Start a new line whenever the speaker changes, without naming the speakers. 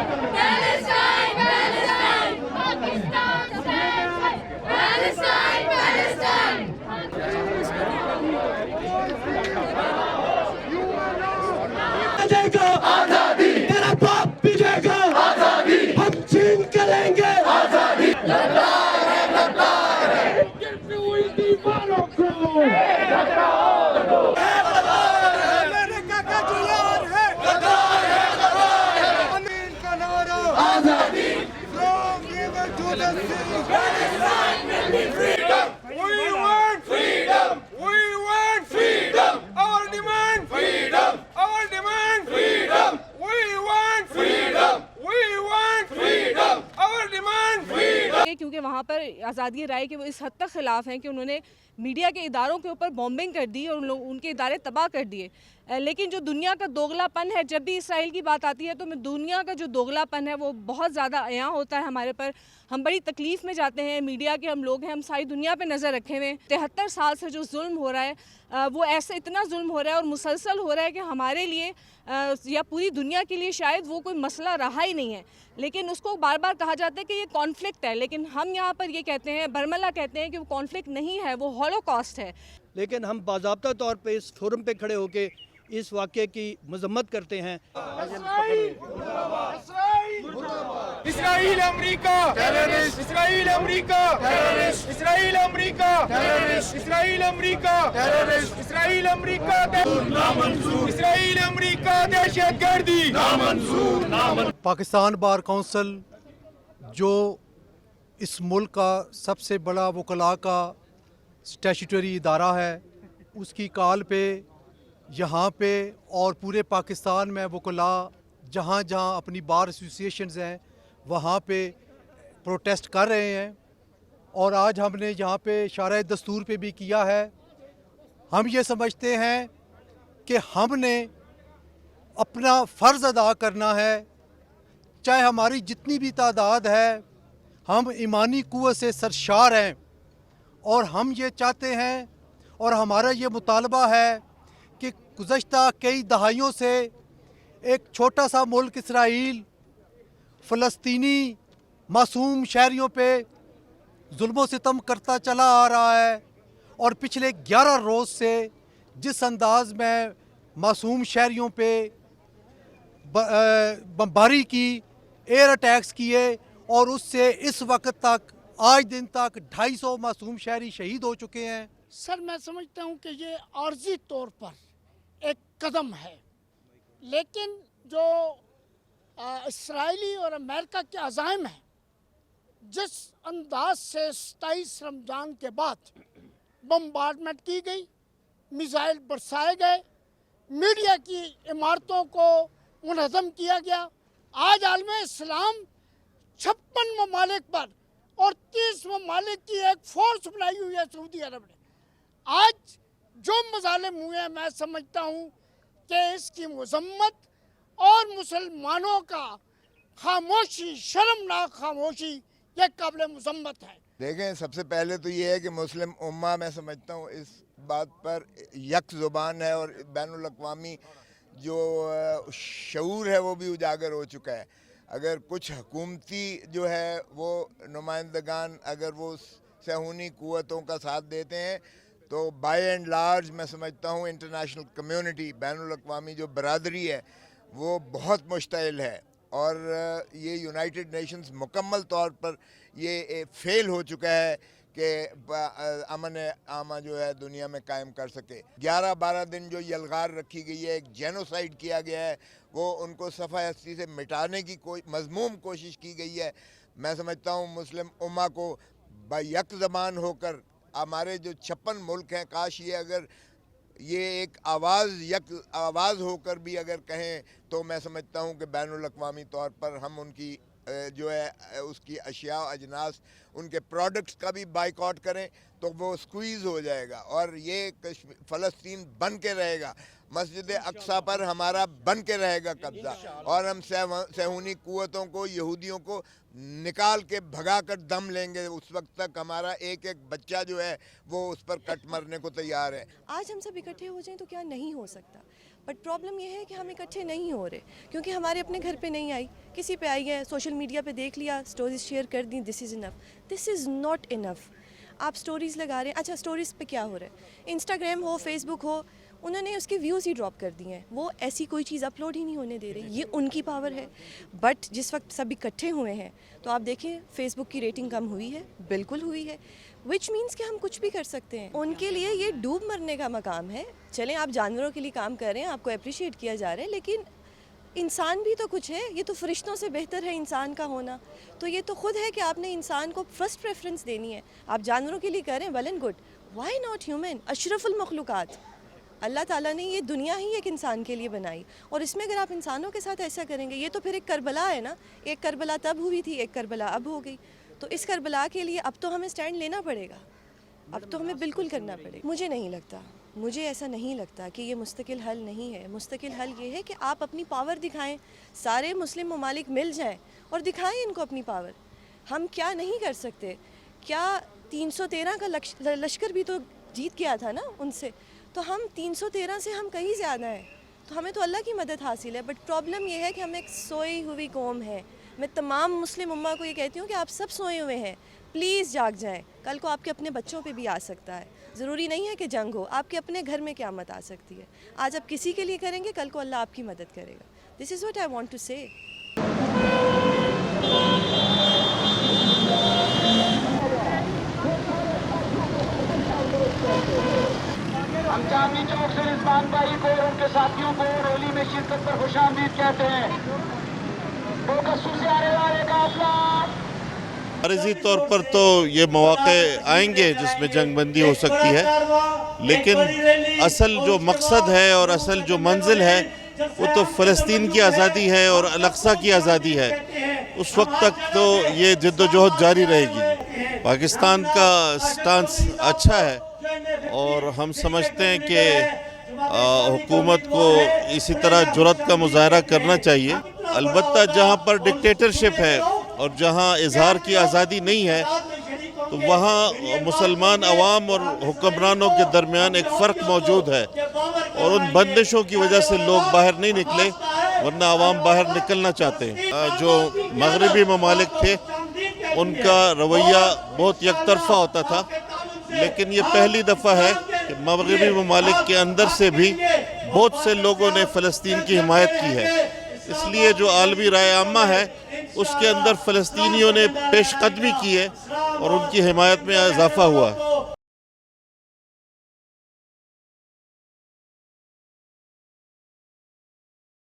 Palestine, Palestine, Pakistan stands. Palestine, Palestine.
देगा आजादी, तेरा बाप भी देगा आजादी, हम छीन के लेंगे आजादी। कैसे हुई दीवारों को अमेरिका का जुलान है, अमीन का नारा आजादी, from river to the sea, Palestine will be freedom. We want freedom. We want freedom. Our demand freedom. Our demand freedom. We want freedom. We want freedom. Our demand freedom.
क्योंकि वहाँ पर आज़ादी राय के वो इस हद तक ख़िलाफ़ हैं कि उन्होंने मीडिया के इदारों के ऊपर बॉम्बिंग कर दी और उनके इदारे तबाह कर दिए। लेकिन जो दुनिया का दोगलापन है, जब भी इसराइल की बात आती है तो दुनिया का जो दोगलापन है वो बहुत ज़्यादा अयां होता है हमारे पर। हम बड़ी तकलीफ़ में जाते हैं, मीडिया के हम लोग हैं, हम सारी दुनिया पे नज़र रखे हुए। 73 साल से जो जुल्म हो रहा है वो ऐसे इतना जुल्म हो रहा है और मुसलसल हो रहा है कि हमारे लिए या पूरी दुनिया के लिए शायद वो कोई मसला रहा ही नहीं है। लेकिन उसको बार बार कहा जाता है कि ये कॉन्फ्लिक्ट है, लेकिन हम यहाँ पर ये कहते हैं, बरमला कहते हैं कि वो कॉन्फ्लिक्ट नहीं है, वो हॉलोकॉस्ट है।
लेकिन हम बाज़ाब्ता तौर पे इस फोरम पे खड़े होके इस वाक़े की मजम्मत करते हैं।
Israel America terrorist, Israel America terrorist, Israel America terrorist, Israel America terrorist, Israel America नामंजूर, इस्राइल अमेरिका दहशतगर्दी नामंजूर, नामंजूर।
पाकिस्तान बार काउंसिल जो इस मुल्क का सबसे बड़ा वकला का स्टैट्यूटरी इदारा है, उसकी कॉल पे यहाँ पे और पूरे पाकिस्तान में वकला जहाँ जहाँ अपनी बार एसोसिएशंस हैं वहाँ पे प्रोटेस्ट कर रहे हैं। और आज हमने यहाँ पे इशारा दस्तूर पे भी किया है। हम ये समझते हैं कि हमने अपना फ़र्ज़ अदा करना है, चाहे हमारी जितनी भी तादाद है, हम ईमानी क़ुव्वत से सरशार हैं। और हम ये चाहते हैं और हमारा ये मुतालबा है कि गुज़श्ता कई दहाइयों से एक छोटा सा मुल्क इसराइल फ़लस्तीनी मासूम शहरियों पे जुल्म सितम करता चला आ रहा है। और पिछले 11 रोज़ से जिस अंदाज़ में मासूम शहरियों पे बमबारी की, एयर अटैक्स किए, और उससे इस वक्त तक आज दिन तक 250 मासूम शहरी शहीद हो चुके हैं।
सर मैं समझता हूँ कि ये आर्जी तौर पर एक कदम है, लेकिन जो इसराइली और अमेरिका के अज़ाइम हैं, जिस अंदाज से 27 रमज़ान के बाद बम्बार्डमेंट की गई, मिसाइल बरसाए गए, मीडिया की इमारतों को मुनज़्ज़म किया गया, आज आलम इस्लाम 56 ममालिक पर और 30 ममालिक की एक फ़ोर्स बनाई हुई है सऊदी अरब ने। आज जो मज़ालिम हुए हैं, मैं समझता हूँ कि इसकी मज़म्मत और मुसलमानों का खामोशी, शर्मनाक खामोशी, ये काबिल मज़म्मत है।
देखें, सबसे पहले तो ये है कि मुस्लिम उम्मा, मैं समझता हूँ इस बात पर यक ज़ुबान है और बैनुल अक़वामी जो शऊर है वो भी उजागर हो चुका है। अगर कुछ हुकूमती जो है वो नुमाइंदगान अगर वो सहूनी क़ुव्वतों का साथ देते हैं तो बाय एंड लार्ज मैं समझता हूँ इंटरनेशनल कम्युनिटी, बैनुल अक़वामी जो बरादरी है वो बहुत मुश्तइल है। और ये यूनाइटेड नेशंस मुकम्मल तौर पर ये फेल हो चुका है कि अमन आमा जो है दुनिया में कायम कर सके। 11-12 दिन जो यलगार रखी गई है, एक जेनोसाइड किया गया है, वो उनको सफ़ा हस्ती से मिटाने की कोई मज़मूम कोशिश की गई है। मैं समझता हूँ मुस्लिम उम्मा को बायक ज़बान होकर हमारे जो 56 मुल्क हैं, काश ये अगर ये एक आवाज़ होकर भी अगर कहें तो मैं समझता हूँ कि बैनुल अक़वामी तौर पर हम उनकी जो है उसकी अशिया अजनास, उनके प्रोडक्ट्स का भी बाइकआउट करें तो वो स्क्वीज़ हो जाएगा और ये फ़लस्तीन बन के रहेगा। मस्जिद अक्सा पर हमारा बन के रहेगा कब्ज़ा और हम सहूनी क़ुव्वतों को, यहूदियों को निकाल के भगा कर दम लेंगे। उस वक्त तक हमारा एक एक बच्चा जो है वो उस पर कट मरने को तैयार है।
आज हम सब इकट्ठे हो जाएं तो क्या नहीं हो सकता, بٹ پرابلم یہ ہے کہ ہم اکٹھے نہیں ہو رہے کیونکہ ہمارے اپنے گھر پہ نہیں آئی, کسی پہ آئی ہے, سوشل میڈیا پہ دیکھ لیا, سٹوریز شیئر کر دیں, دس از انف. دس از ناٹ انف. آپ سٹوریز لگا رہے ہیں, اچھا سٹوریز پہ کیا ہو رہا ہے, انسٹاگرام ہو, فیس بک ہو, انہوں نے اس کے ویوز ہی ڈراپ کر دیے ہیں, وہ ایسی کوئی چیز اپلوڈ ہی نہیں ہونے دے رہے, یہ ان کی پاور ہے. بٹ جس وقت سب اکٹھے ہوئے ہیں تو آپ دیکھیں فیس بک کی ریٹنگ کم ہوئی ہے, بالکل ہوئی ہے, وچ مینس کہ ہم کچھ بھی کر سکتے ہیں. ان کے لیے یہ ڈوب مرنے کا مقام ہے. چلیں آپ جانوروں کے لیے کام کر رہے ہیں, آپ کو اپریشیٹ کیا جا رہا ہے, لیکن انسان بھی تو کچھ ہے, یہ تو فرشتوں سے بہتر ہے انسان کا ہونا. تو یہ تو خود ہے کہ آپ نے انسان کو فرسٹ پریفرنس دینی ہے. آپ جانوروں کے لیے کر رہے ہیں, well and good, why not human, اشرف المخلوقات. اللہ تعالیٰ نے یہ دنیا ہی ایک انسان کے لیے بنائی, اور اس میں اگر آپ انسانوں کے ساتھ ایسا کریں گے, یہ تو پھر ایک کربلا ہے نا. ایک کربلا تب ہوئی تھی, ایک کربلا اب ہو گئی. تو اس کربلا کے لیے اب تو ہمیں سٹینڈ لینا پڑے گا, اب تو ہمیں بالکل کرنا پڑے گا. مجھے ایسا نہیں لگتا کہ یہ مستقل حل نہیں ہے. مستقل حل یہ ہے کہ آپ اپنی پاور دکھائیں, سارے مسلم ممالک مل جائیں اور دکھائیں ان کو اپنی پاور. ہم کیا نہیں کر سکتے, کیا 313 کا لشکر بھی تو جیت گیا تھا نا ان سے, تو ہم 313 سے ہم کہیں زیادہ ہیں, تو ہمیں تو اللہ کی مدد حاصل ہے. بٹ پرابلم یہ ہے کہ ہم ایک سوئی ہوئی قوم ہے. میں تمام مسلم امہ کو یہ کہتی ہوں کہ آپ سب سوئے ہوئے ہیں, پلیز جاگ جائیں. کل کو آپ کے اپنے بچوں پہ بھی آ سکتا ہے. ضروری نہیں ہے کہ جنگ ہو, آپ کے اپنے گھر میں قیامت آ سکتی ہے. آج آپ کسی کے لیے کریں گے, کل کو اللہ آپ کی مدد کرے گا. This is what I want to say.
ہم چاندنی چوک سے رضوان بھائی کو اور ان کے ساتھیوں کو ریلی میں شرکت پر خوش آمدید کہتے ہیں. بوکسو سے آنے والے قافلہ
عارضی طور پر تو یہ مواقع آئیں گے جس میں جنگ بندی ہو سکتی ہے, لیکن اصل جو مقصد ہے اور اصل جو منزل ہے وہ تو فلسطین کی آزادی ہے اور الاقصی کی آزادی ہے. اس وقت تک تو یہ جد و جہد جاری رہے گی. پاکستان کا سٹانس اچھا ہے اور ہم سمجھتے ہیں کہ حکومت کو اسی طرح جرأت کا مظاہرہ کرنا چاہیے. البتہ جہاں پر ڈکٹیٹرشپ ہے اور جہاں اظہار کی آزادی نہیں ہے تو وہاں مسلمان عوام اور حکمرانوں کے درمیان ایک فرق موجود ہے, اور ان بندشوں کی وجہ سے لوگ باہر نہیں نکلے, ورنہ عوام باہر نکلنا چاہتے ہیں. جو مغربی ممالک تھے ان کا رویہ بہت یک طرفہ ہوتا تھا, لیکن یہ پہلی دفعہ ہے کہ مغربی ممالک کے اندر سے بھی بہت سے لوگوں نے فلسطین کی حمایت کی ہے. اس لیے جو عالمی رائے عامہ ہے اس کے اندر فلسطینیوں نے پیش قدمی کی ہے اور ان کی حمایت میں اضافہ ہوا ہے.